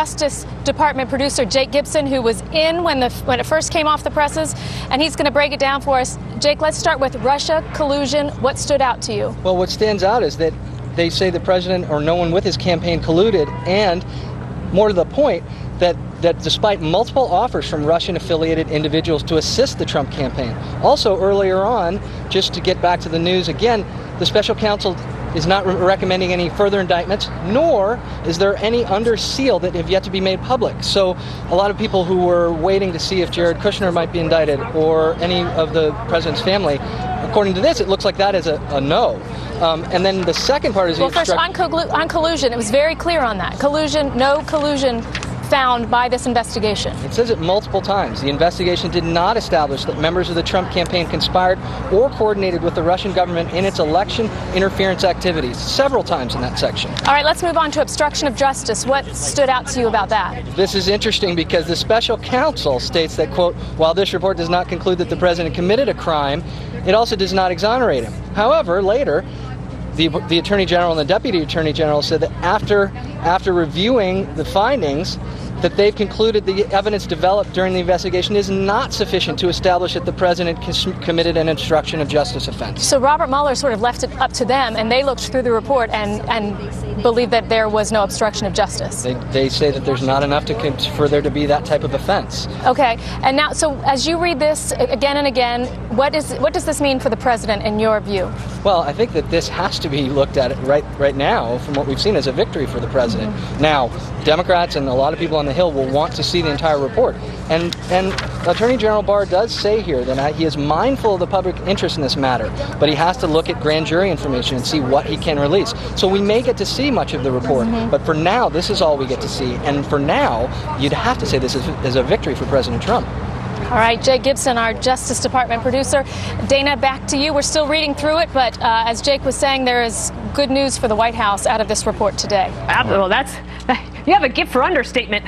Justice Department producer Jake Gibson, who was in when it first came off the presses, and he's going to break it down for us. Jake, let's start with Russia, collusion. What stood out to you? Well, what stands out is that they say the president or no one with his campaign colluded, and more to the point, that despite multiple offers from Russian-affiliated individuals to assist the Trump campaign. Also, earlier on, just to get back to the news again, the special counsel is not recommending any further indictments, nor is there any under seal that have yet to be made public. So a lot of people who were waiting to see if Jared Kushner might be indicted or any of the president's family, according to this, it looks like that is a no. And then the second part is... Well, first, on collusion, it was very clear on that. Collusion, no collusion found by this investigation. It says it multiple times. The investigation did not establish that members of the Trump campaign conspired or coordinated with the Russian government in its election interference activities, several times in that section. All right, let's move on to obstruction of justice. What stood out to you about that? This is interesting because the special counsel states that, quote, while this report does not conclude that the president committed a crime, it also does not exonerate him. However, later, the Attorney General and the Deputy Attorney General said that after reviewing the findings, that they've concluded the evidence developed during the investigation is not sufficient to establish that the president committed an obstruction of justice offense. So Robert Mueller sort of left it up to them, and they looked through the report and believed that there was no obstruction of justice. They say that there's not enough for there to be that type of offense. Okay, and now, so as you read this again and again, what does this mean for the president in your view? Well, I think that this has to be looked at right now, from what we've seen, as a victory for the president. Mm-hmm. Now, Democrats and a lot of people on the Hill will want to see the entire report. And Attorney General Barr does say here that he is mindful of the public interest in this matter, but he has to look at grand jury information and see what he can release. So we may get to see much of the report, but for now, this is all we get to see. And for now, you'd have to say this is a victory for President Trump. All right, Jake Gibson, our Justice Department producer. Dana, back to you. We're still reading through it, but as Jake was saying, there is good news for the White House out of this report today. Well, you have a gift for understatement.